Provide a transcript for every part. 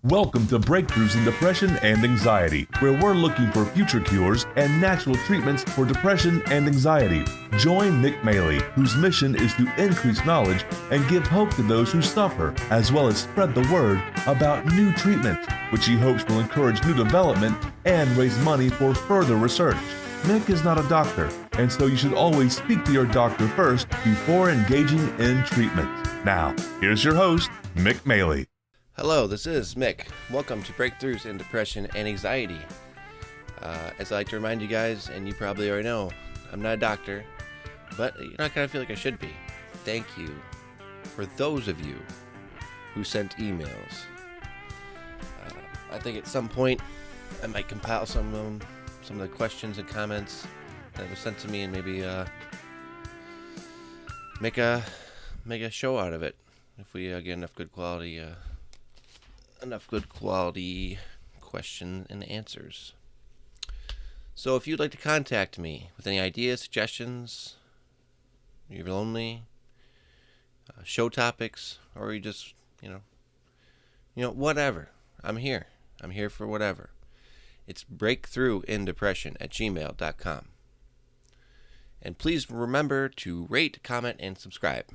Welcome to Breakthroughs in Depression and Anxiety, where we're looking for future cures and natural treatments for depression and anxiety. Join Mick Maley, whose mission is to increase knowledge and give hope to those who suffer, as well as spread the word about new treatments, which he hopes will encourage new development and raise money for further research. Mick is not a doctor, and so you should always speak to your doctor first before engaging in treatment. Now, here's your host, Mick Maley. Hello, this is Mick. Welcome to Breakthroughs in Depression and Anxiety. As I like to remind you guys, and you probably already know, I'm not a doctor, but you're not going to feel like I should be. Thank you for those of you who sent emails. I think at some point I might compile some of the questions and comments that were sent to me and maybe make a show out of it if we get enough good quality questions and answers. So if you'd like to contact me with any ideas, suggestions, you're lonely, show topics, or you just, whatever, I'm here. I'm here for whatever. It's breakthroughindepression@gmail.com. And please remember to rate, comment, and subscribe.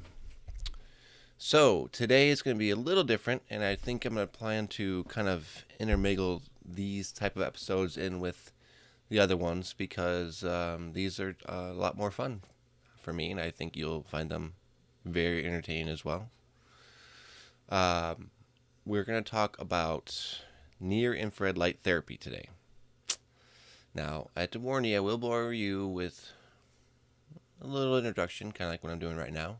So today is going to be a little different, and I think I'm going to plan to kind of intermingle these type of episodes in with the other ones because these are a lot more fun for me, and I think you'll find them very entertaining as well. We're going to talk about near-infrared light therapy today. Now, I have to warn you, I will bore you with a little introduction, kind of like what I'm doing right now.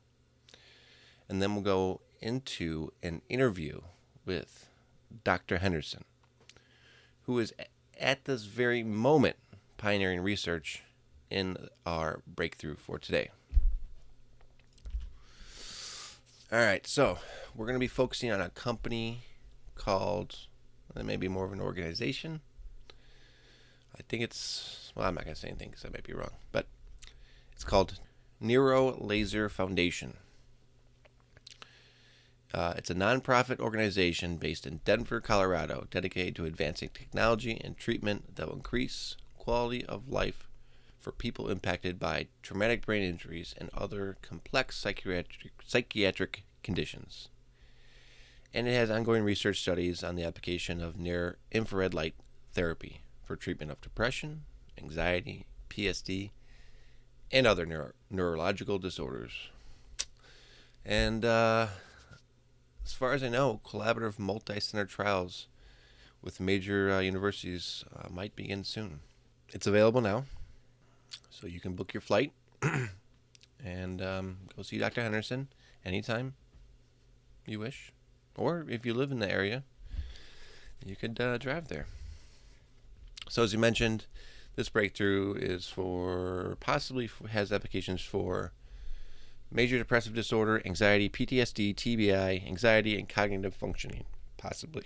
And then we'll go into an interview with Dr. Henderson, who is at this very moment pioneering research in our breakthrough for today. All right, so we're going to be focusing on a company called, maybe more of an organization. I think I'm not going to say anything because I might be wrong, but it's called Neuro Laser Foundation. It's a nonprofit organization based in Denver, Colorado, dedicated to advancing technology and treatment that will increase quality of life for people impacted by traumatic brain injuries and other complex psychiatric conditions. And it has ongoing research studies on the application of near-infrared light therapy for treatment of depression, anxiety, PSD, and other neurological disorders. And as far as I know, collaborative multi-center trials with major universities might begin soon. It's available now, so you can book your flight and go see Dr. Henderson anytime you wish. Or if you live in the area, you could drive there. So as you mentioned, this breakthrough is has applications for major depressive disorder, anxiety, PTSD, TBI, anxiety, and cognitive functioning, possibly.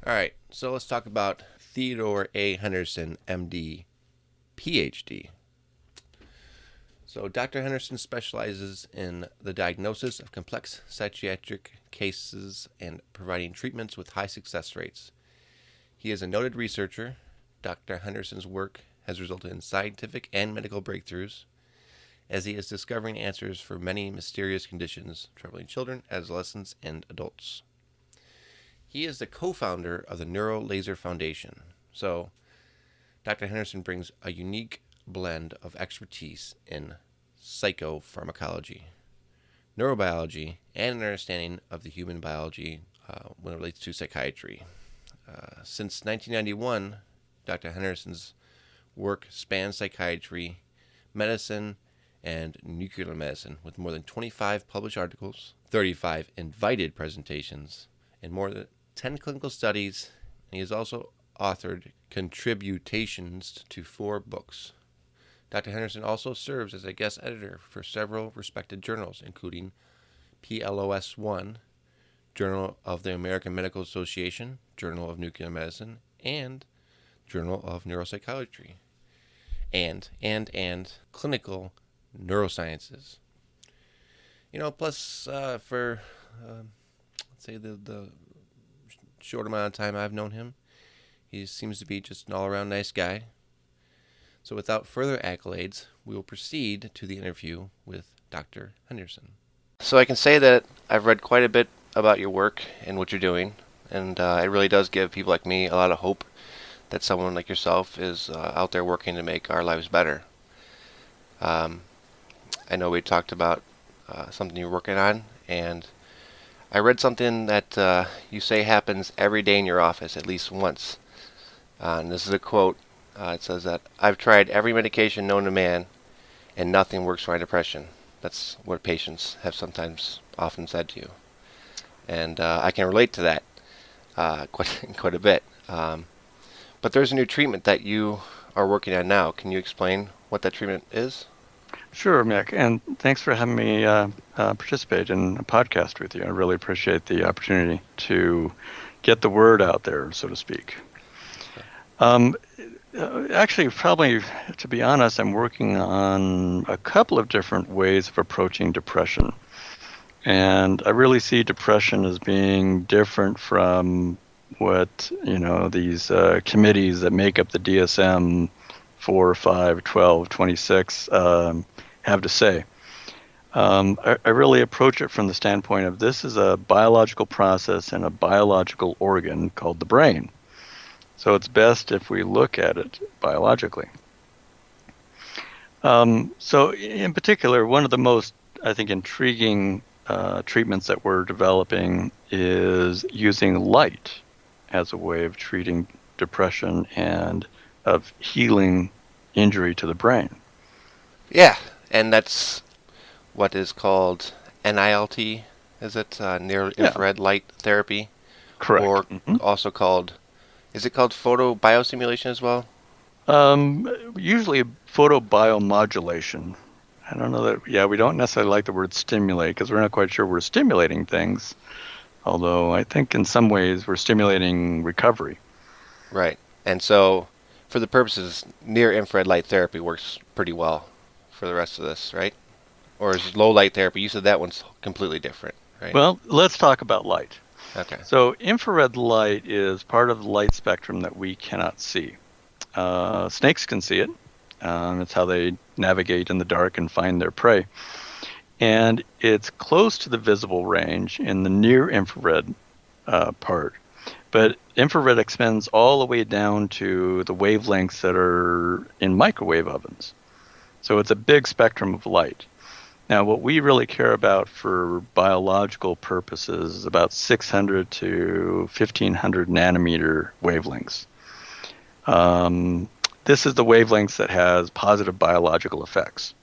All right, so let's talk about Theodore A. Henderson, MD, PhD. So Dr. Henderson specializes in the diagnosis of complex psychiatric cases and providing treatments with high success rates. He is a noted researcher. Dr. Henderson's work has resulted in scientific and medical breakthroughs, as he is discovering answers for many mysterious conditions troubling children, adolescents, and adults. He is the co-founder of the Neuro Laser Foundation. So, Dr. Henderson brings a unique blend of expertise in psychopharmacology, neurobiology, and an understanding of the human biology when it relates to psychiatry. Since 1991, Dr. Henderson's work spans psychiatry, medicine, and nuclear medicine, with more than 25 published articles, 35 invited presentations, and more than 10 clinical studies. And he has also authored contributions to 4 books. Dr. Henderson also serves as a guest editor for several respected journals, including PLOS One, Journal of the American Medical Association, Journal of Nuclear Medicine, and Journal of Neuropsychiatry, and Clinical Neurosciences. Plus for let's say the short amount of time I've known him. He seems to be just an all-around nice guy. So without further accolades, we will proceed to the interview with Dr. Henderson. So I can say that I've read quite a bit about your work and what you're doing, and it really does give people like me a lot of hope that someone like yourself is out there working to make our lives better. I know we talked about something you're working on, and I read something that you say happens every day in your office, at least once. And this is a quote. It says that, "I've tried every medication known to man, and nothing works for my depression." That's what patients have sometimes often said to you. And I can relate to that quite a bit. But there's a new treatment that you are working on now. Can you explain what that treatment is? Sure, Mick, and thanks for having me participate in a podcast with you. I really appreciate the opportunity to get the word out there, so to speak. Actually, probably, to be honest, I'm working on a couple of different ways of approaching depression. And I really see depression as being different from what, these committees that make up the DSM 4, 5, 12, 26 have to say. I really approach it from the standpoint of this is a biological process and a biological organ called the brain. So it's best if we look at it biologically. So in particular, one of the most, I think, intriguing treatments that we're developing is using light as a way of treating depression and of healing injury to the brain. Yeah, and that's what is called NILT, is it? Near infrared light therapy? Correct. Or also called, is it called photobiostimulation as well? Usually photobiomodulation. I don't know that, we don't necessarily like the word stimulate because we're not quite sure we're stimulating things. Although I think in some ways we're stimulating recovery. Right. And so for the purposes, near infrared light therapy works pretty well for the rest of this, right? Or is low light therapy? You said that one's completely different, right? Well, let's talk about light. Okay. So infrared light is part of the light spectrum that we cannot see. Snakes can see it. It's how they navigate in the dark and find their prey. And it's close to the visible range in the near infrared part. But infrared extends all the way down to the wavelengths that are in microwave ovens. So it's a big spectrum of light. Now, what we really care about for biological purposes is about 600 to 1500 nanometer wavelengths. This is the wavelengths that has positive biological effects.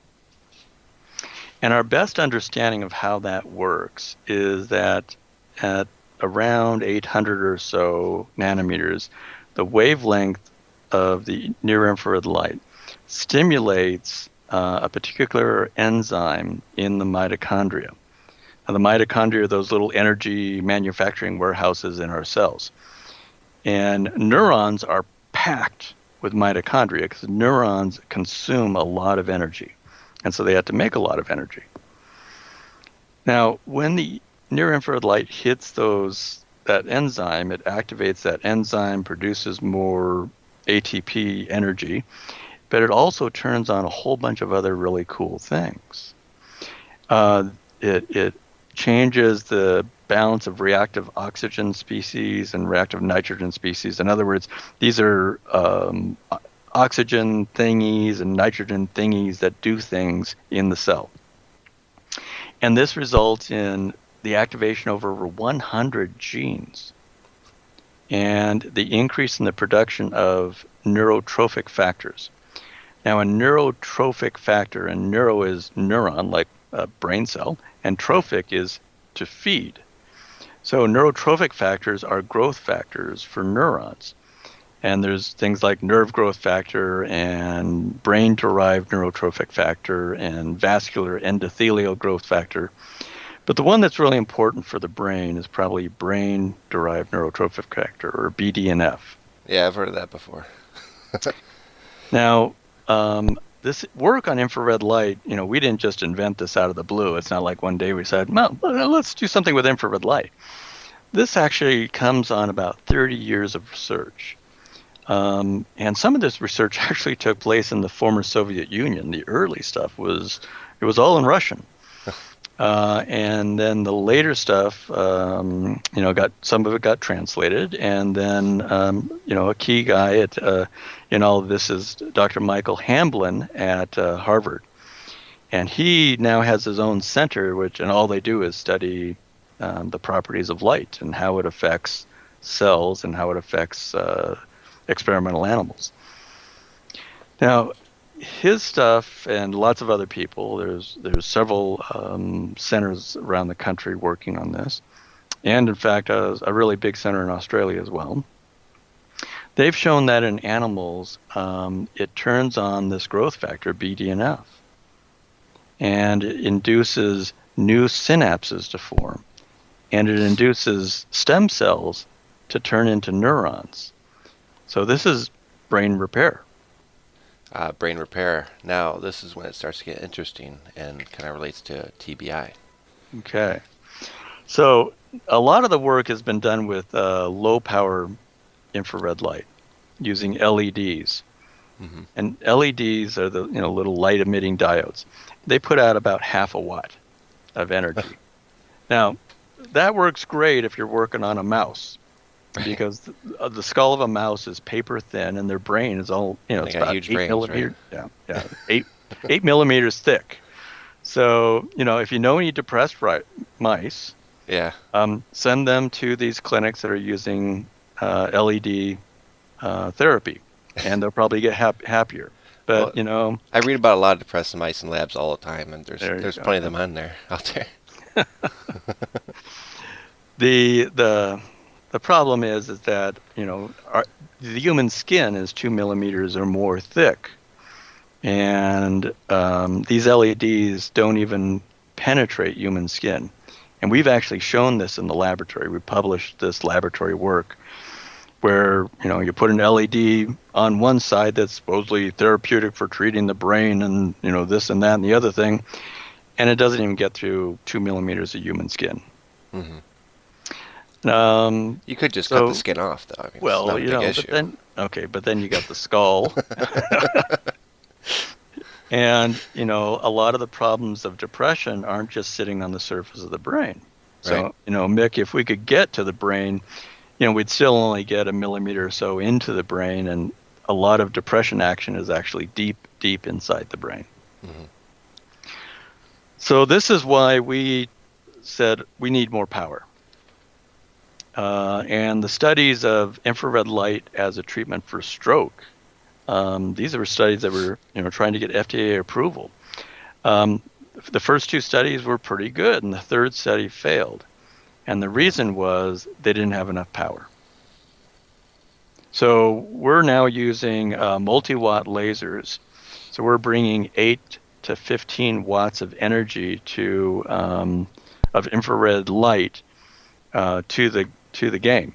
And our best understanding of how that works is that at around 800 or so nanometers, the wavelength of the near-infrared light stimulates a particular enzyme in the mitochondria. Now, the mitochondria are those little energy manufacturing warehouses in our cells. And neurons are packed with mitochondria because neurons consume a lot of energy. And so they have to make a lot of energy. Now, when the near-infrared light hits that enzyme, it activates that enzyme, produces more ATP energy, but it also turns on a whole bunch of other really cool things. It changes the balance of reactive oxygen species and reactive nitrogen species. In other words, these are oxygen thingies and nitrogen thingies that do things in the cell. And this results in the activation of over 100 genes and the increase in the production of neurotrophic factors. Now, a neurotrophic factor, and neuro is neuron, like a brain cell, and trophic is to feed. So neurotrophic factors are growth factors for neurons. And there's things like nerve growth factor and brain-derived neurotrophic factor and vascular endothelial growth factor. But the one that's really important for the brain is probably brain-derived neurotrophic factor, or BDNF. Yeah, I've heard of that before. Now, this work on infrared light, we didn't just invent this out of the blue. It's not like one day we said, well, let's do something with infrared light. This actually comes on about 30 years of research. And some of this research actually took place in the former Soviet Union. The early stuff it was all in Russian. And then the later stuff, got some of it got translated, and then a key guy in all of this is Dr. Michael Hamblin at Harvard, and he now has his own center, and all they do is study the properties of light and how it affects cells and how it affects experimental animals. Now, his stuff and lots of other people, there's several centers around the country working on this, and in fact a really big center in Australia as well. They've shown that in animals it turns on this growth factor BDNF, and it induces new synapses to form, and it induces stem cells to turn into neurons. So this is brain repair. Brain repair. Now, this is when it starts to get interesting and kind of relates to TBI. Okay. So a lot of the work has been done with low power infrared light using LEDs. Mm-hmm. And LEDs are the little light emitting diodes. They put out about half a watt of energy. Now, that works great if you're working on a mouse, because the skull of a mouse is paper thin, and their brain is all it's about huge 8 brains, millimeters. Right? Yeah, 8 millimeters thick. So if you know any depressed mice, send them to these clinics that are using LED therapy, and they'll probably get happier. But well, I read about a lot of depressed mice in labs all the time, and there's plenty of them out there. The problem is that the human skin is 2 millimeters or more thick, and these LEDs don't even penetrate human skin. And we've actually shown this in the laboratory. We published this laboratory work where you put an LED on one side that's supposedly therapeutic for treating the brain and this and that and the other thing, and it doesn't even get through 2 millimeters of human skin. Mm-hmm. You could just cut the skin off, though. I mean, well, it's not a big issue. But then you got the skull. And, a lot of the problems of depression aren't just sitting on the surface of the brain. So, right. Mick, if we could get to the brain, we'd still only get a millimeter or so into the brain, and a lot of depression action is actually deep, deep inside the brain. Mm-hmm. So this is why we said we need more power. And the studies of infrared light as a treatment for stroke, these are studies that were trying to get FDA approval. The first two studies were pretty good, and the third study failed. And the reason was they didn't have enough power. So we're now using multi-watt lasers. So we're bringing 8 to 15 watts of energy of infrared light to the game.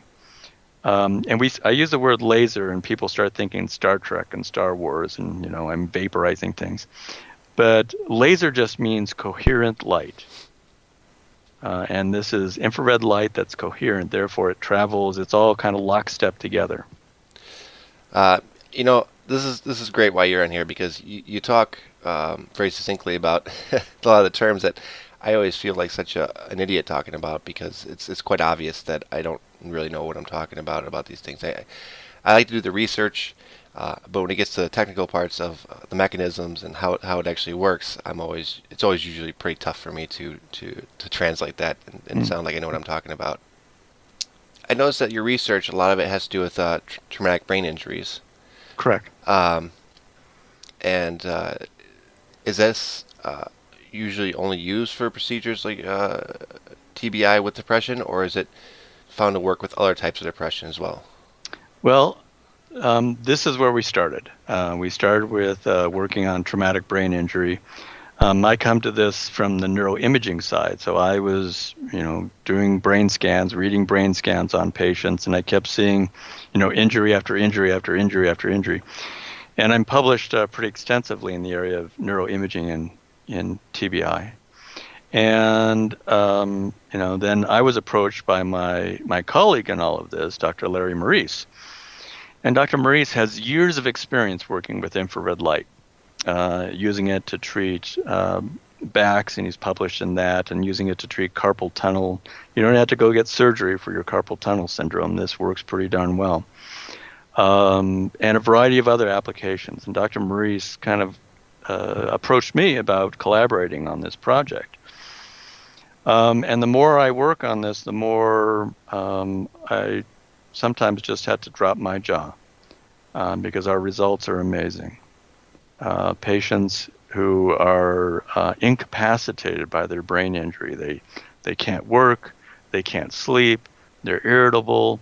And I use the word laser, and people start thinking Star Trek and Star Wars, and I'm vaporizing things. But laser just means coherent light. And this is infrared light that's coherent, therefore it travels, it's all kind of lockstep together. This is great why you're on here, because you talk very succinctly about a lot of the terms that I always feel like such an idiot talking about, because it's quite obvious that I don't really know what I'm talking about these things. I like to do the research, but when it gets to the technical parts of the mechanisms and how it actually works, it's always usually pretty tough for me to translate that and sound like I know what I'm talking about. I noticed that your research, a lot of it has to do with traumatic brain injuries. Correct. And is this usually only used for procedures like TBI with depression, or is it found to work with other types of depression as well? Well, this is where we started. We started with working on traumatic brain injury. I come to this from the neuroimaging side. So I was, doing brain scans, reading brain scans on patients, and I kept seeing, injury after injury after injury after injury. And I'm published pretty extensively in the area of neuroimaging in TBI. And then I was approached by my colleague in all of this, Dr. Larry Maurice. And Dr. Maurice has years of experience working with infrared light, using it to treat backs, and he's published in that, and using it to treat carpal tunnel. You don't have to go get surgery for your carpal tunnel syndrome. This works pretty darn well. And a variety of other applications. And Dr. Maurice kind of approached me about collaborating on this project. And the more I work on this, the more I sometimes just had to drop my jaw because our results are amazing. Patients who are incapacitated by their brain injury, they can't work, they can't sleep, they're irritable,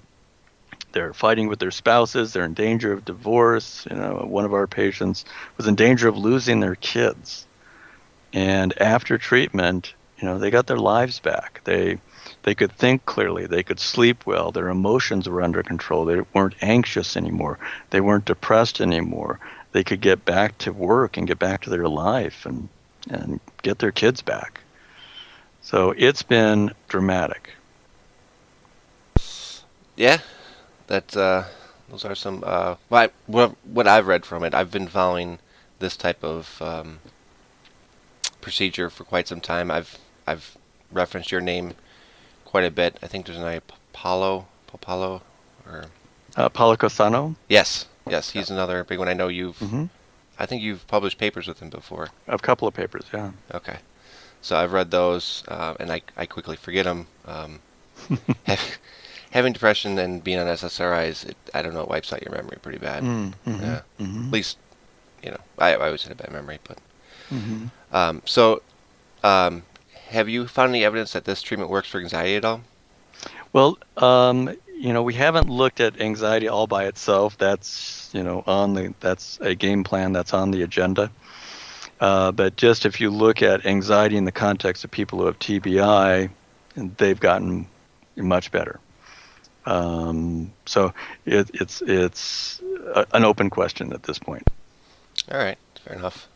they're fighting with their spouses, they're in danger of divorce. One of our patients was in danger of losing their kids. And after treatment, they got their lives back. They could think clearly. They could sleep well. Their emotions were under control. They weren't anxious anymore. They weren't depressed anymore. They could get back to work and get back to their life and get their kids back. So it's been dramatic. Yeah, those are some. What I've read from it, I've been following this type of procedure for quite some time. I've referenced your name quite a bit. I think there's an Paulo, or Paulo Cosano? Yes, he's another big one. I know Mm-hmm. I think you've published papers with him before. A couple of papers, yeah. Okay, so I've read those, and I quickly forget them. Having depression and being on SSRIs, I don't know, it wipes out your memory pretty bad. Mm-hmm. Yeah, Mm-hmm. at least I always had a bad memory, but. Mm-hmm. Have you found any evidence that this treatment works for anxiety at all? Well, we haven't looked at anxiety all by itself. That's that's a game plan that's on the agenda. But just if you look at anxiety in the context of people who have TBI, they've gotten much better. So it's an open question at this point. All right, fair enough.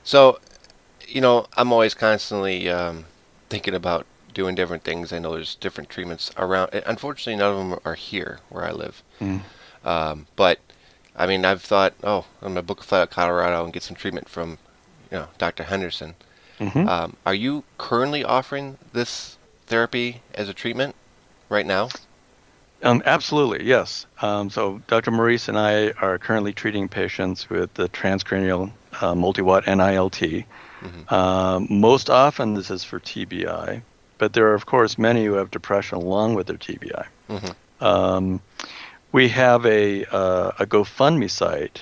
So, I'm always constantly thinking about doing different things. I know there's different treatments around. Unfortunately, none of them are here where I live. But, I mean, I've thought, I'm going to book a flight out to Colorado and get some treatment from, Dr. Henderson. Mm-hmm. Are you currently offering this therapy as a treatment right now? Absolutely, yes. So Dr. Maurice and I are currently treating patients with the transcranial multi-watt NILT. Most often this is for TBI, but there are, of course, many who have depression along with their TBI. We have a GoFundMe site,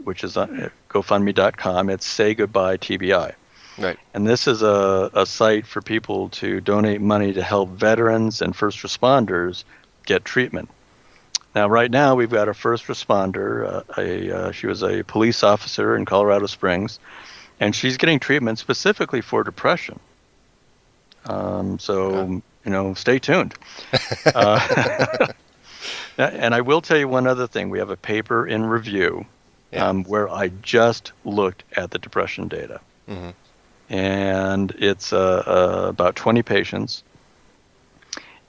which is GoFundMe.com. It's Say Goodbye TBI. Right. And this is a site for people to donate money to help veterans and first responders get treatment. Now, right now, we've got a first responder. She was a police officer in Colorado Springs, and she's getting treatment specifically for depression. Stay tuned. And I will tell you one other thing. We have a paper in review where I just looked at the depression data. And it's about 20 patients.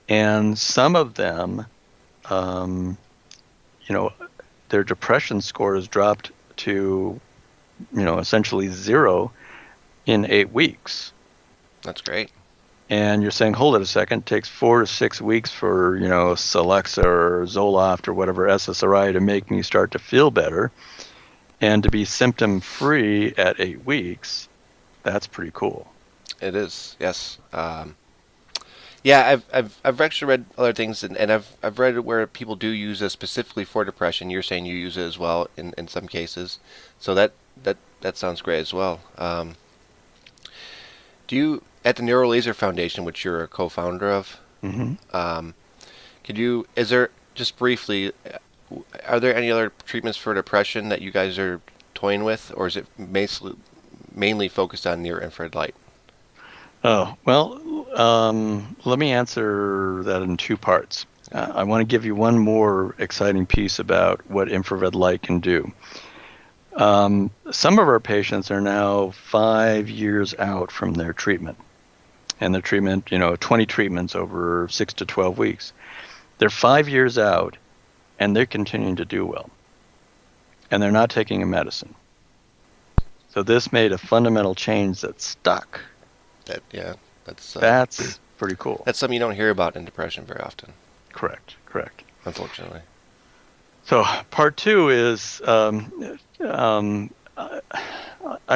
And some of them, their depression score has dropped to, essentially 0 in 8 weeks. That's great. And you're saying, hold it a second, it takes 4 to 6 weeks for, Celexa or Zoloft or whatever SSRI to make me start to feel better. And to be symptom-free at 8 weeks, that's pretty cool. It is, yes. Yeah, I've actually read other things, and I've read where people do use it specifically for depression. You're saying you use it as well in some cases, so that sounds great as well. Do you, at the Neurolaser Foundation, which you're a co-founder of, is there, just briefly, are there any other treatments for depression that you guys are toying with, or is it mainly focused on near-infrared light? Oh, well, let me answer that in 2 parts. I want to give you one more exciting piece about what infrared light can do. Some of our patients are now 5 years out from their treatment. and their treatment, 20 treatments over 6 to 12 weeks. They're 5 years out, and they're continuing to do well. And they're not taking a medicine. So this made a fundamental change that stuck. That's pretty cool. That's something you don't hear about in depression very often. Correct. Unfortunately. So part 2 is I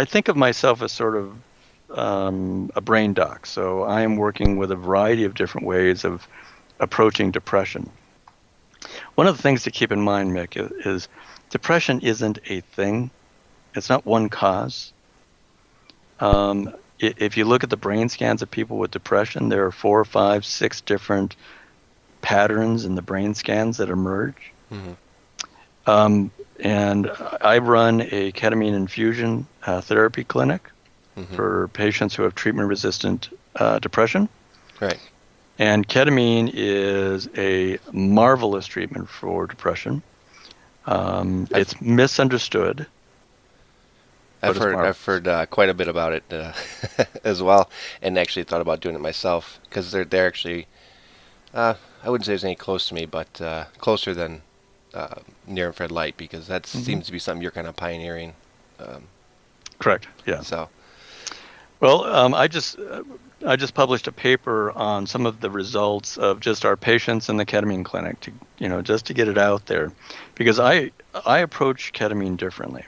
think of myself as sort of a brain doc. So I am working with a variety of different ways of approaching depression. One of the things to keep in mind, Mick, is depression isn't a thing. It's not one cause. If you look at the brain scans of people with depression, there are 4, 5, 6 different patterns in the brain scans that emerge. Mm-hmm. And I run a ketamine infusion therapy clinic for patients who have treatment-resistant depression. Right. And ketamine is a marvelous treatment for depression. It's misunderstood. I've heard quite a bit about it as well, and actually thought about doing it myself because they're actually I wouldn't say it's any close to me, but closer than near-infrared light, because that seems to be something you're kind of pioneering. Correct. Yeah. So, well, I just published a paper on some of the results of just our patients in the ketamine clinic to just to get it out there, because I approach ketamine differently.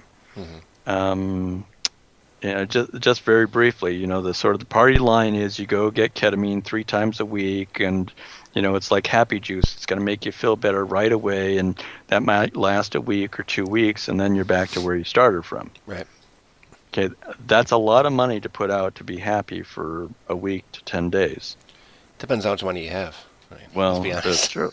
Just very briefly, the sort of the party line is you go get ketamine 3 times a week, and it's like happy juice. It's going to make you feel better right away, and that might last a week or 2 weeks, and then you're back to where you started from. Right. Okay, that's a lot of money to put out to be happy for a week to 10 days. Depends how much money you have. Right. Well, that's true.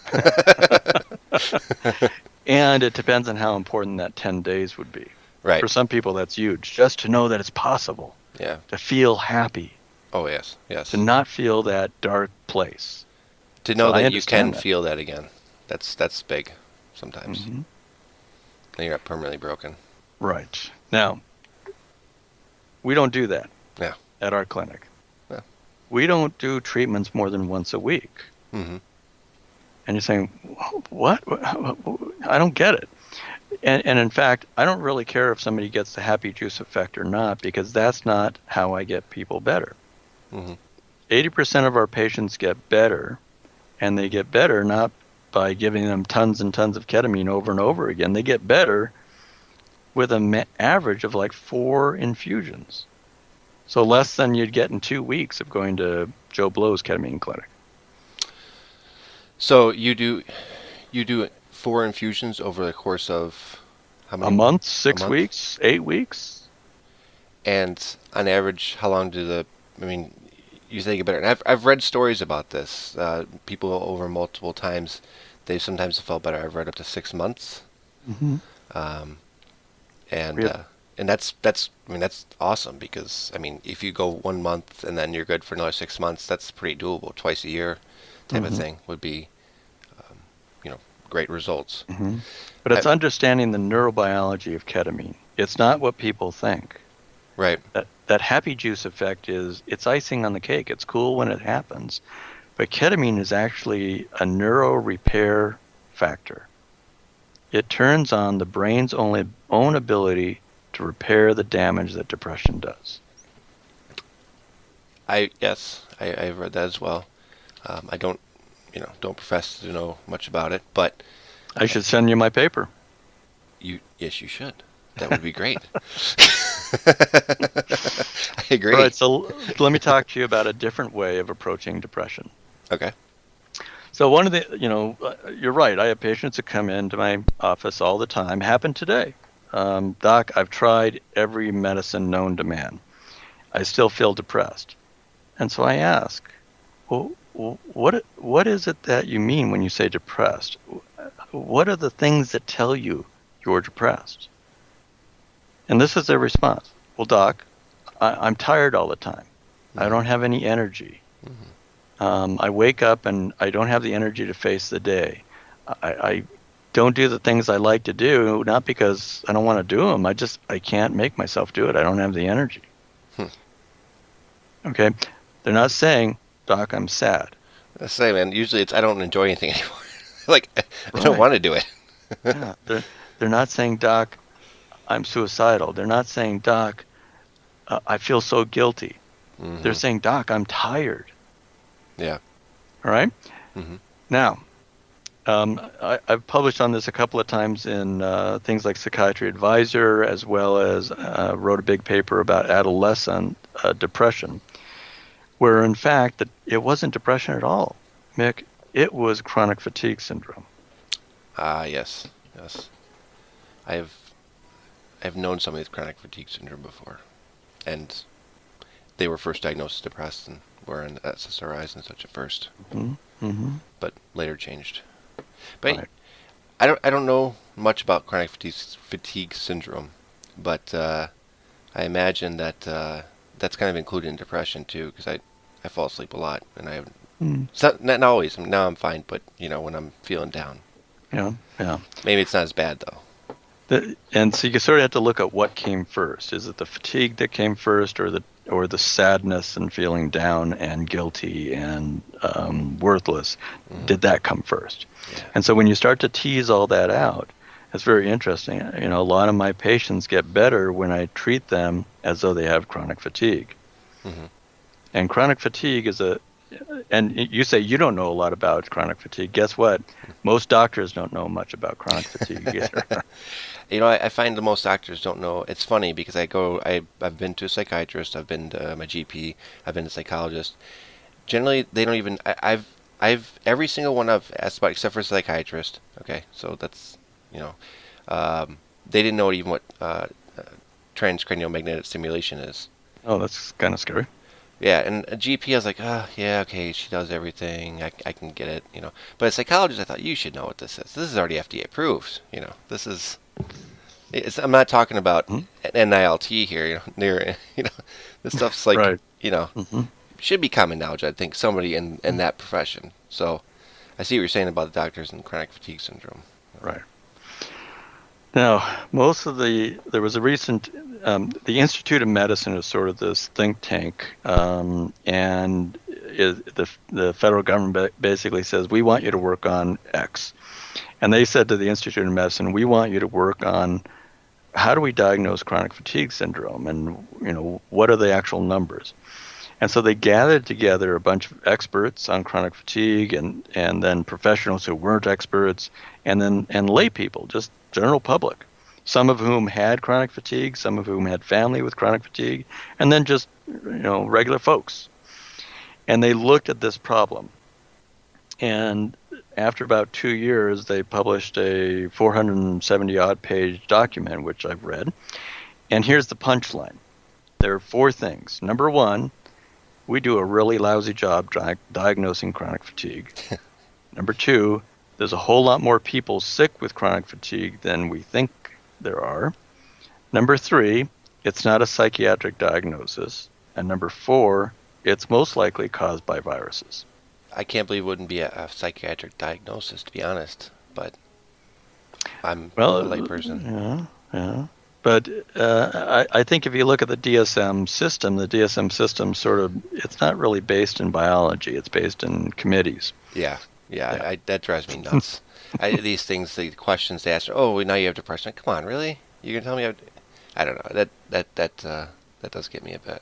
And it depends on how important that 10 days would be. Right. For some people, that's huge. Just to know that it's possible. Yeah. To feel happy. Oh, yes. To not feel that dark place. To know that you can feel that again. That's big sometimes. Mm-hmm. And you're not permanently broken. Right. Now, we don't do that. Yeah. At our clinic. Yeah. We don't do treatments more than once a week. Mm-hmm. And you're saying, what? I don't get it. And in fact, I don't really care if somebody gets the happy juice effect or not, because that's not how I get people better. 80% of our patients get better, and they get better not by giving them tons and tons of ketamine over and over again. They get better with an average of like 4 infusions. So less than you'd get in 2 weeks of going to Joe Blow's ketamine clinic. So you do 4 infusions over the course of how many? A month, 6 weeks, 8 weeks. And on average, how long you say get better? And I've read stories about this. People over multiple times, they sometimes have felt better. I've read up to 6 months. Mm-hmm. And that's awesome, because if you go 1 month and then you're good for another 6 months, that's pretty doable. Twice a year type of thing would be great results. Mm-hmm. But it's understanding the neurobiology of ketamine. It's not what people think. Right. That happy juice effect it's icing on the cake. It's cool when it happens. But ketamine is actually a neuro repair factor. It turns on the brain's own ability to repair the damage that depression does. I've read that as well. I don't profess to know much about it, but I should send you my paper. Yes, you should. That would be great. I agree. All right, so let me talk to you about a different way of approaching depression. Okay. So one of the, you're right. I have patients that come into my office all the time. Happened today. Doc, I've tried every medicine known to man. I still feel depressed. And so I ask, well, what is it that you mean when you say depressed? What are the things that tell you you're depressed? And this is their response. Well, Doc, I'm tired all the time. I don't have any energy. I wake up and I don't have the energy to face the day. I don't do the things I like to do, not because I don't want to do them. I can't make myself do it. I don't have the energy. Okay. They're not saying, Doc, I'm sad. I say, man, usually it's I don't enjoy anything anymore. Like I don't Right. want to do it. Yeah. They're not saying, Doc, I'm suicidal. They're not saying, Doc, I feel so guilty. They're Hmm. saying, Doc, I'm tired. Yeah. All right. Hmm. Now, I've published on this a couple of times in things like Psychiatry Advisor, as well as wrote a big paper about adolescent depression, where in fact it wasn't depression at all, Mick. It was chronic fatigue syndrome. Ah, yes, yes. I've I've known somebody with chronic fatigue syndrome before, and they were first diagnosed as depressed and were in SSRIs and such at first, Mm-hmm. Mm-hmm. but later changed. But Right. I don't know much about chronic fatigue syndrome, but I imagine that that's kind of included in depression too, because I fall asleep a lot, and I have Mm. it's not always. Now I'm fine, but when I'm feeling down, Yeah. Yeah. maybe it's not as bad though. And so you sort of have to look at what came first. Is it the fatigue that came first, or the sadness and feeling down and guilty and worthless? Hmm. Did that come first? Yeah. And so when you start to tease all that out, it's very interesting. A lot of my patients get better when I treat them as though they have chronic fatigue. Hmm. And chronic fatigue and you say you don't know a lot about chronic fatigue. Guess what? Most doctors don't know much about chronic fatigue either. I find the most doctors don't know. It's funny because I've been to a psychiatrist, I've been to my GP, I've been to a psychologist. Generally, they don't even. I've every single one I've asked about, except for a psychiatrist. Okay, so that's you know, they didn't know even what transcranial magnetic stimulation is. Oh, that's kind of scary. Yeah, and a GP, I was like, yeah, okay, she does everything. I can get it. But a psychologist, I thought you should know what this is. This is already FDA approved. This is. I'm not talking about Hmm. an NILT here. This stuff's like, Right. you know, Hmm. should be common knowledge. I think somebody in that profession. So, I see what you're saying about the doctors and chronic fatigue syndrome. Right. Now, there was a recent, the Institute of Medicine is sort of this think tank, and the federal government basically says, we want you to work on X. And they said to the Institute of Medicine, we want you to work on how do we diagnose chronic fatigue syndrome, and what are the actual numbers. And so they gathered together a bunch of experts on chronic fatigue, and then professionals who weren't experts, and lay people, just general public, some of whom had chronic fatigue, some of whom had family with chronic fatigue, and then just regular folks. And they looked at this problem. And after about 2 years, they published a 470 odd page document, which I've read. And here's the punchline. There are 4 things. Number 1, we do a really lousy job diagnosing chronic fatigue. Number 2, there's a whole lot more people sick with chronic fatigue than we think there are. Number 3, it's not a psychiatric diagnosis. And number 4, it's most likely caused by viruses. I can't believe it wouldn't be a psychiatric diagnosis, to be honest. But I'm Well, a layperson. yeah. But I think if you look at the DSM system it's not really based in biology. It's based in committees. Yeah, Yeah. that drives me nuts. These things, the questions they ask. Oh, now you have depression. Like, come on, really? You can tell me? I don't know. That does get me a bit.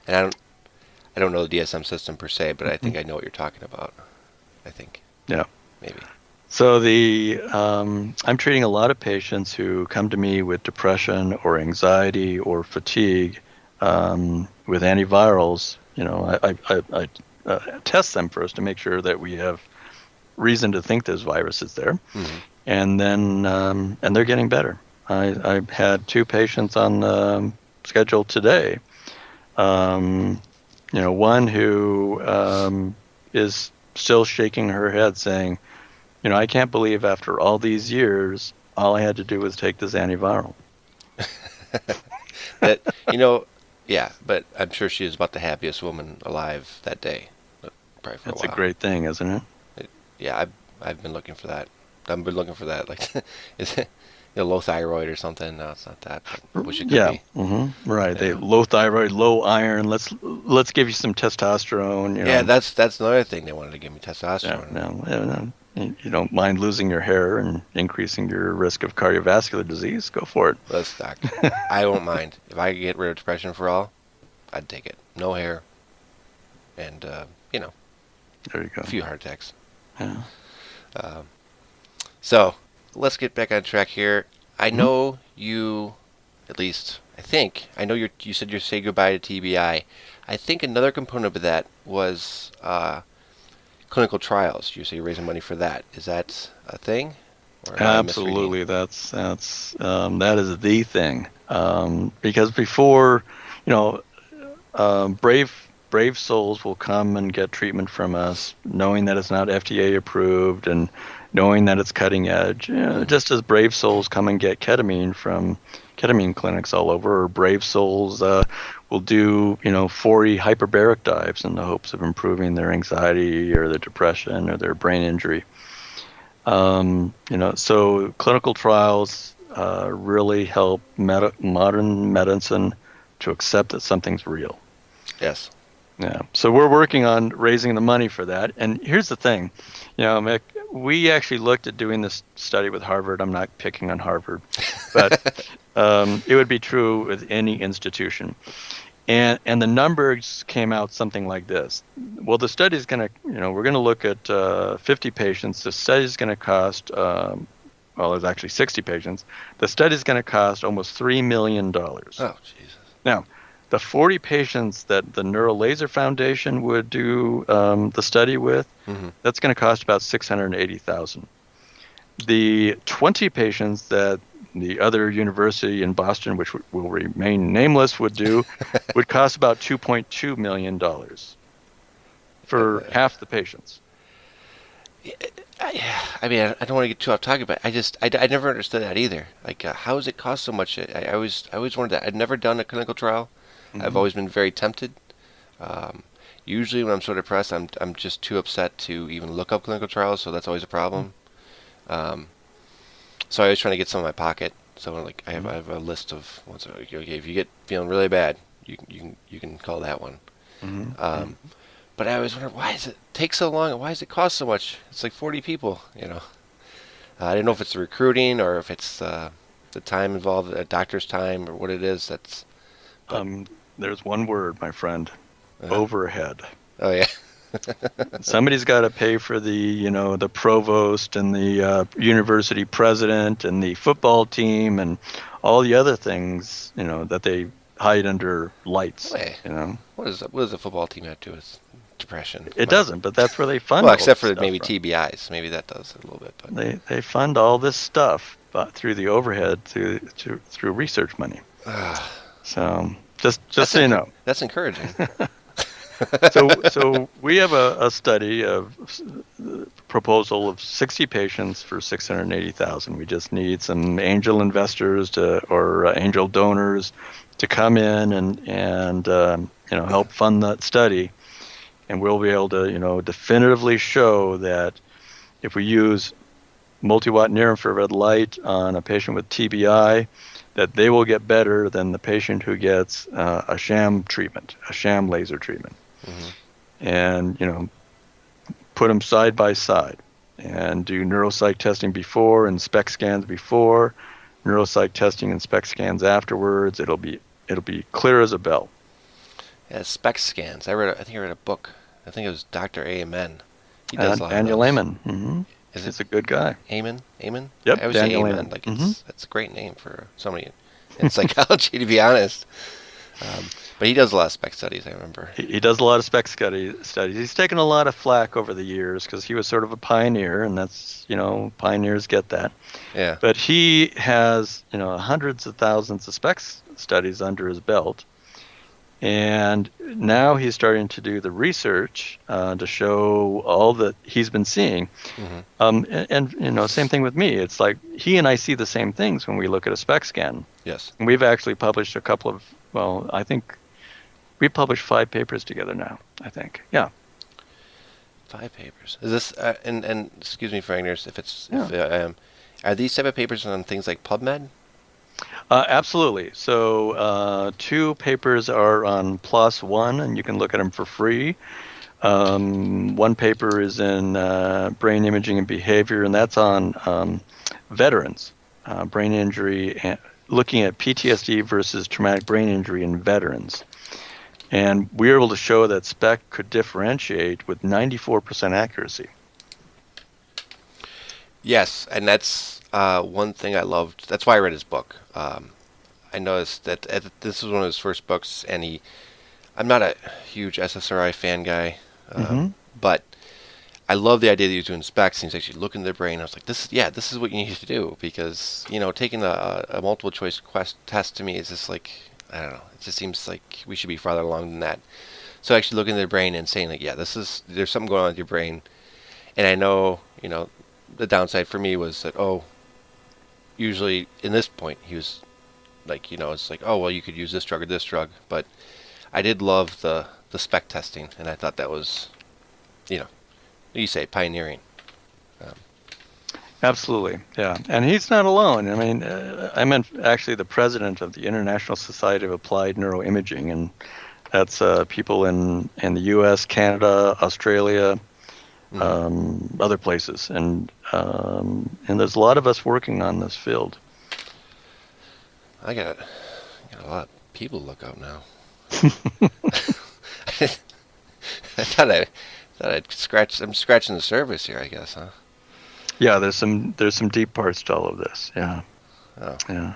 And I don't know the DSM system per se, but I think I know what you're talking about. I think Yeah. maybe. So I'm treating a lot of patients who come to me with depression or anxiety or fatigue with antivirals. I test them first to make sure that we have reason to think there's viruses there, Hmm. and then and they're getting better. I had 2 patients on the schedule today. One who is still shaking her head, saying, I can't believe after all these years, all I had to do was take this antiviral. That yeah. But I'm sure she was about the happiest woman alive that day, probably for That's a a while. great thing, isn't it? Yeah, I've been looking for that. I've been looking for that. Like, is it low thyroid or something? No, it's not that. But wish it could Yeah. be. Right. Yeah. They low thyroid, low iron. Let's give you some testosterone. Yeah, Know. that's another thing they wanted to give me, Yeah, testosterone. no. You don't mind losing your hair and increasing your risk of cardiovascular disease? Go for it. Let's doc. I won't mind if I could get rid of depression for all. I'd take it. No hair, and There you go. a few heart attacks. Yeah. So let's get back on track here. I know you, at least I think I know you said you say goodbye to TBI. I think another component of that was clinical trials. You say you're raising money for that. Is that a thing? Or am I Absolutely, that is the thing. Because before, brave souls will come and get treatment from us, knowing that it's not FDA approved and knowing that it's cutting edge. Just as brave souls come and get ketamine from ketamine clinics all over, or brave souls will do 40 hyperbaric dives in the hopes of improving their anxiety or their depression or their brain injury. So clinical trials really help modern medicine to accept that something's real. Yes. Yeah. So we're working on raising the money for that. And here's the thing, Mick, we actually looked at doing this study with Harvard. I'm not picking on Harvard, but it would be true with any institution. And the numbers came out something like this. Well, the study is going to, we're going to look at 50 patients. The study is going to cost, there's actually 60 patients. The study is going to cost almost $3 million. Oh, Jesus. Now, the 40 patients that the Neural Laser Foundation would do the study with, that's going to cost about $680,000. The 20 patients that the other university in Boston, which will remain nameless, would cost about $2.2 million for half the patients. I mean, I don't want to get too off topic, but I never understood that either. Like, how does it cost so much? I always wondered that. I've never done a clinical trial. I've always been very tempted. Usually, when I'm so depressed, I'm just too upset to even look up clinical trials, so that's always a problem. So I was trying to get some in my pocket. So like I have a list of ones. Okay, if you get feeling really bad, you can call that one. But I always wonder, why does it take so long and why does it cost so much? It's like 40 people, I don't know if it's the recruiting or if it's the time involved, a doctor's time, or what it is. There's one word, my friend, overhead. Oh yeah. Somebody's got to pay for the provost and the university president and the football team and all the other things, that they hide under lights. Wait, what does the football team have to do with depression? It doesn't, but that's where they fund. Well, except for stuff, maybe right? TBIs, maybe that does a little bit. But they fund all this stuff through the overhead through research money. So just so you know, that's encouraging. So we have a study of proposal of 60 patients for $680,000. We just need some angel investors or angel donors to come in and help fund that study, and we'll be able to definitively show that if we use multi-watt near-infrared light on a patient with TBI, that they will get better than the patient who gets a sham treatment, a sham laser treatment. And put them side by side and do neuropsych testing before and SPECT scans before, neuropsych testing and SPECT scans afterwards. It'll be clear as a bell. Yeah, SPECT scans. I think I read a book. I think it was Dr. Amen. He does a lot Daniel of those. Amen. Is He's a good guy. Amen? Yep, I always Daniel say Amen. Amen. Like that's a great name for somebody in psychology, to be honest. But he does a lot of SPECT studies, I remember. He does a lot of SPECT studies. He's taken a lot of flack over the years because he was sort of a pioneer, and that's, pioneers get that. Yeah. But he has, hundreds of thousands of SPECT studies under his belt. And now he's starting to do the research to show all that he's been seeing. And same thing with me. It's like he and I see the same things when we look at a SPECT scan. Yes. And we've actually published a couple of, I think we published 5 papers together now, I think. Yeah. 5 papers. Is this and excuse me for ignorance if it's Yeah. if are these type of papers on things like PubMed? Absolutely. So 2 papers are on PLOS One, and you can look at them for free. One paper is in brain imaging and behavior, and that's on veterans, brain injury, and looking at PTSD versus traumatic brain injury in veterans. And we were able to show that SPEC could differentiate with 94% accuracy. Yes, and that's one thing I loved. That's why I read his book. I noticed that this was one of his first books, and I'm not a huge SSRI fan guy, but I love the idea that he was doing specs and he's actually looking at their brain. I was like, this is what you need to do, because, taking a multiple choice test to me is just like, I don't know, it just seems like we should be farther along than that. So actually looking at their brain and saying like, yeah, there's something going on with your brain. And I know, the downside for me was that, usually in this point he was like, it's like, oh, well, you could use this drug or this drug. But I did love the spec testing, and I thought that was, you say pioneering. Absolutely, yeah. And he's not alone. I mean, I meant actually the president of the International Society of Applied Neuroimaging, and that's people in the U.S., Canada, Australia, other places, and there's a lot of us working on this field. I got a lot of people to look up now. I thought I'd scratch. I'm scratching the surface here, I guess, huh? Yeah, there's some deep parts to all of this. Yeah. Oh. Yeah.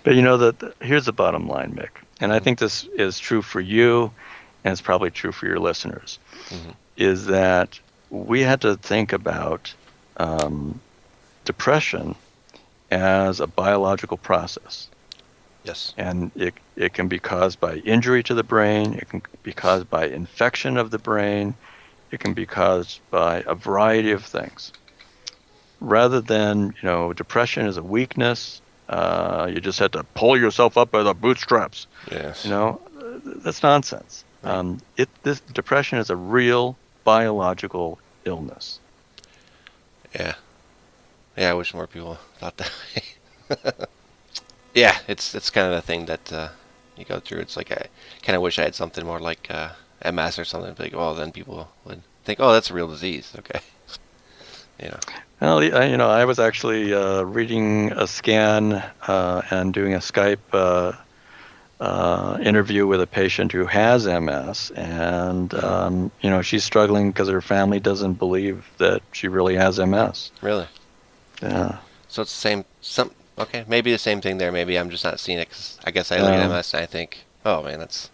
But here's the bottom line, Mick, and I think this is true for you, and it's probably true for your listeners, is that we had to think about depression as a biological process. Yes. And it can be caused by injury to the brain. It can be caused by infection of the brain. It can be caused by a variety of things. Rather than, depression is a weakness, you just had to pull yourself up by the bootstraps. Yes. That's nonsense. This depression is a real biological illness. Yeah. Yeah, I wish more people thought that way. Yeah, it's kind of the thing that you go through. It's like I kind of wish I had something more like MS or something. Like, well, then people would think, oh, that's a real disease. Okay. Well, I was actually reading a scan and doing a Skype interview with a patient who has MS, and she's struggling because her family doesn't believe that she really has MS. Really? Yeah. So it's the same. Okay, maybe the same thing there. Maybe I'm just not seeing it, 'cause I guess I look at MS and I think, oh man, that's.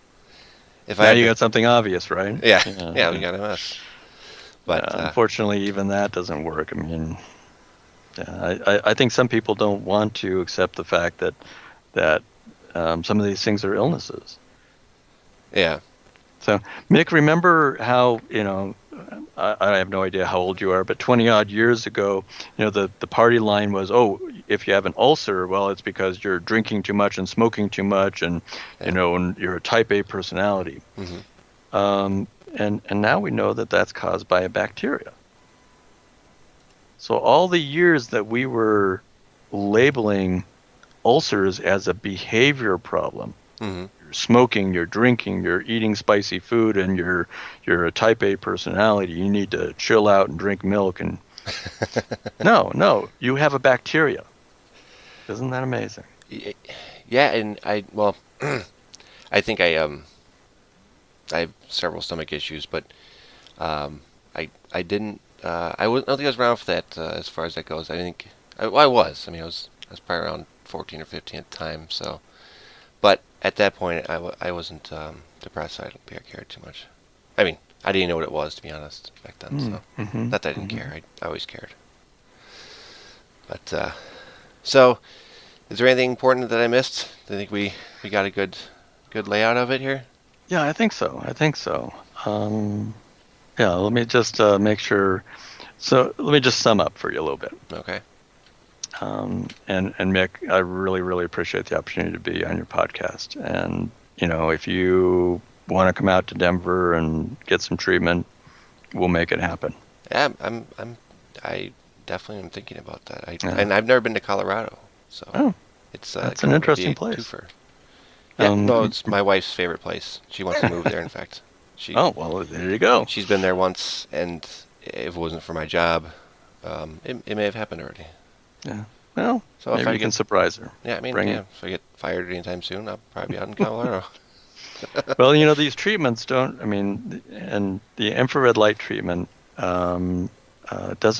If you got something obvious, right? Yeah, we got MS. But unfortunately, even that doesn't work. I mean, I think some people don't want to accept the fact that some of these things are illnesses. Yeah. So, Mick, remember how, I have no idea how old you are, but 20 odd years ago, the party line was, oh, if you have an ulcer, well, it's because you're drinking too much and smoking too much, and and you're a type A personality. And now we know that that's caused by a bacteria. So all the years that we were labeling ulcers as a behavior problem, you're smoking, you're drinking, you're eating spicy food, and you're a type A personality, you need to chill out and drink milk, and no, you have a bacteria. Isn't that amazing? Yeah, and I think I have several stomach issues, but I didn't. I don't think I was around for that as far as that goes. I think I was. I mean, I was probably around 14 or 15 at the time. So, but at that point, I wasn't depressed. I don't think I cared too much. I mean, I didn't know what it was, to be honest, back then. So not that I didn't care. I always cared. But so, is there anything important that I missed? Do you think we got a good layout of it here? Yeah, I think so. Yeah, let me just make sure. So let me just sum up for you a little bit. Okay. And Mick, I really, really appreciate the opportunity to be on your podcast. And if you want to come out to Denver and get some treatment, we'll make it happen. Yeah, I definitely am thinking about that. Yeah. And I've never been to Colorado, so Oh, it's that's kind an of would be interesting a place. twofer. Yeah, Um, no, it's my wife's favorite place. She wants to move there. In fact, oh, well, there you go. she's been there once, and if it wasn't for my job, it may have happened already. Yeah. Well, So if maybe I you can get, surprise her. yeah, I mean, Bring yeah, it. if I get fired anytime soon, I'll probably be out in Colorado. Well, these treatments don't, I mean, and the infrared light treatment doesn't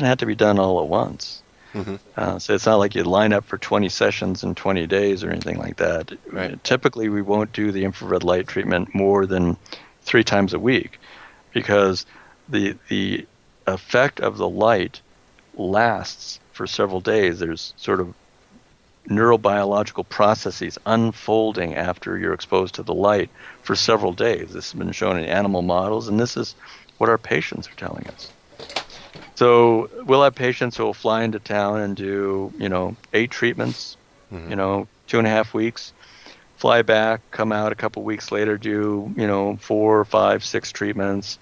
have to be done all at once. Hmm. So it's not like you line up for 20 sessions in 20 days or anything like that. Right. Typically, we won't do the infrared light treatment more than 3 times a week because the effect of the light lasts for several days. There's sort of neurobiological processes unfolding after you're exposed to the light for several days. This has been shown in animal models, and this is what our patients are telling us. So we'll have patients who will fly into town and do, 8 treatments, 2.5 weeks, fly back, come out a couple weeks later, do, 4, 5, 6 treatments.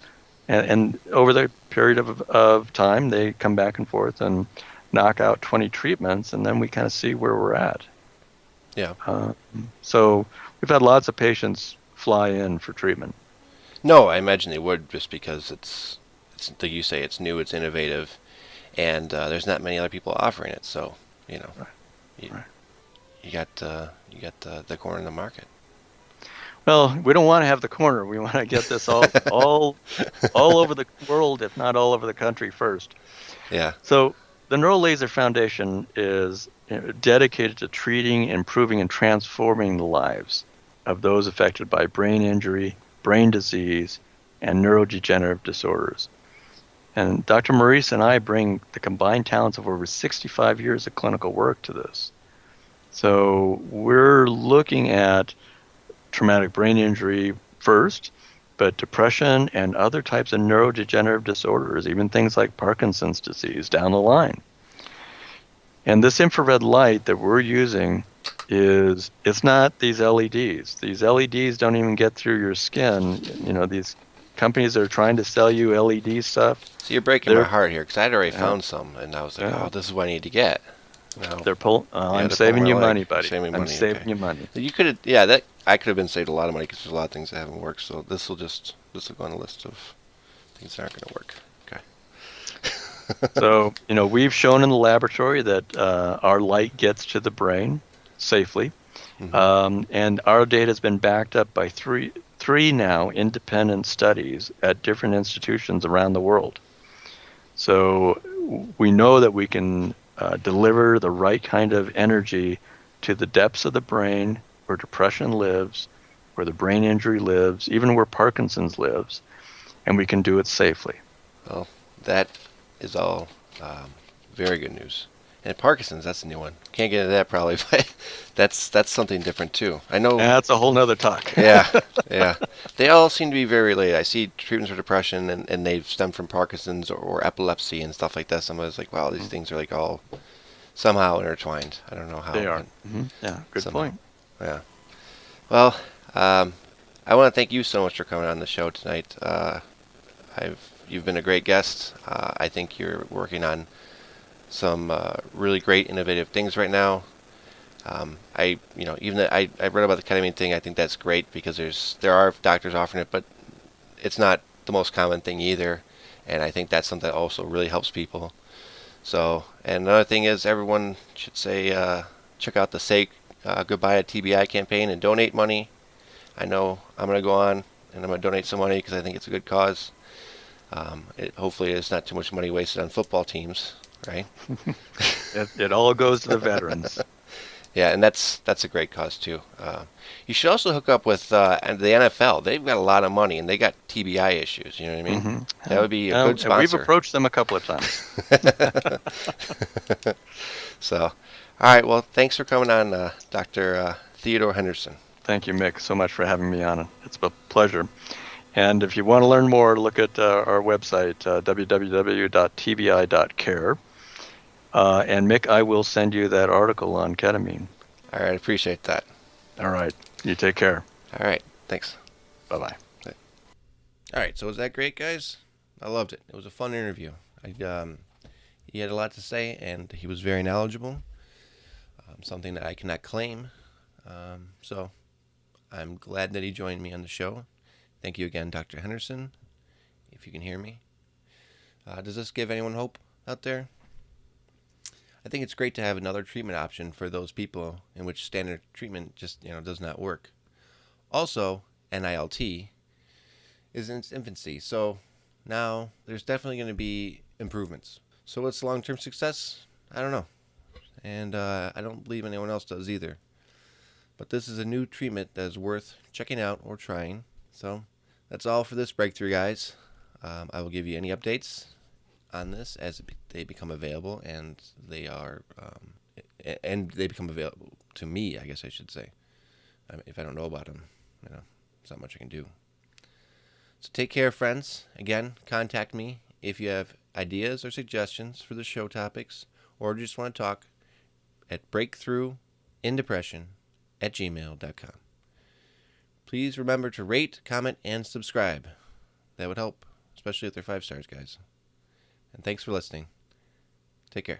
And over the period of time, they come back and forth and knock out 20 treatments, and then we kind of see where we're at. Yeah. So we've had lots of patients fly in for treatment. No, I imagine they would, just because it's like you say, it's new, it's innovative, and there's not many other people offering it. So you got the corner in the market. Well, we don't want to have the corner. We want to get this all over the world, if not all over the country first. Yeah. So the Neural Laser Foundation is dedicated to treating, improving, and transforming the lives of those affected by brain injury, brain disease, and neurodegenerative disorders. And Dr. Maurice and I bring the combined talents of over 65 years of clinical work to this. So we're looking at traumatic brain injury first, but depression and other types of neurodegenerative disorders, even things like Parkinson's disease down the line. And this infrared light that we're using it's not these LEDs. These LEDs don't even get through your skin. These companies that are trying to sell you LED stuff. So you're breaking my heart here, because I'd already found some, and I was like, oh, this is what I need to get. No. I'm saving you money, buddy. I'm saving you money. You could have, I could have been saved a lot of money, because there's a lot of things that haven't worked. So this will go on a list of things that aren't going to work. Okay. So we've shown in the laboratory that our light gets to the brain safely, and our data has been backed up by three now independent studies at different institutions around the world. So we know that we can deliver the right kind of energy to the depths of the brain where depression lives, where the brain injury lives, even where Parkinson's lives, and we can do it safely. Well, that is all very good news. And Parkinson's, that's a new one. Can't get into that probably, but that's something different too. I know. That's a whole nother talk. Yeah. They all seem to be very related. I see treatments for depression, and they've stemmed from Parkinson's or epilepsy and stuff like that. Somebody's like, wow, these things are like all somehow intertwined. I don't know how. They are. Yeah, good point. Yeah. Well, I want to thank you so much for coming on the show tonight. You've been a great guest. I think you're working on some really great innovative things right now. I read about the ketamine thing. I think that's great, because there are doctors offering it, but it's not the most common thing either. And I think that's something that also really helps people. So, and another thing is, everyone should say check out the Say Goodbye to TBI campaign and donate money. I know I'm going to go on and I'm going to donate some money, because I think it's a good cause. Hopefully it's not too much money wasted on football teams, right? It all goes to the veterans. Yeah, and that's a great cause too. You should also hook up with the NFL. They've got a lot of money, and they got TBI issues. You know what I mean? That would be a good sponsor. We've approached them a couple of times. So, all right. Well, thanks for coming on, Dr. Theodore Henderson. Thank you, Mick, so much for having me on. It's a pleasure. And if you want to learn more, look at our website, www.tbi.care. And Mick, I will send you that article on ketamine. All right, I appreciate that. All right, you take care. All right, thanks. Bye-bye. All right, so was that great, guys? I loved it. It was a fun interview. He had a lot to say, and he was very knowledgeable, something that I cannot claim. So I'm glad that he joined me on the show. Thank you again, Dr. Henderson, if you can hear me. Does this give anyone hope out there? I think it's great to have another treatment option for those people in which standard treatment just does not work. Also, NILT is in its infancy, so now there's definitely going to be improvements. So what's long-term success? I don't know, and I don't believe anyone else does either. But this is a new treatment that is worth checking out or trying. So that's all for this breakthrough, guys. I will give you any updates on this as they become available, and they become available to me, I guess I should say. If I don't know about them, there's not much I can do. So take care, friends. Again, contact me if you have ideas or suggestions for the show topics, or just want to talk at breakthroughindepression@gmail.com. Please remember to rate, comment, and subscribe. That would help, especially if they're 5 stars, guys. And thanks for listening. Take care.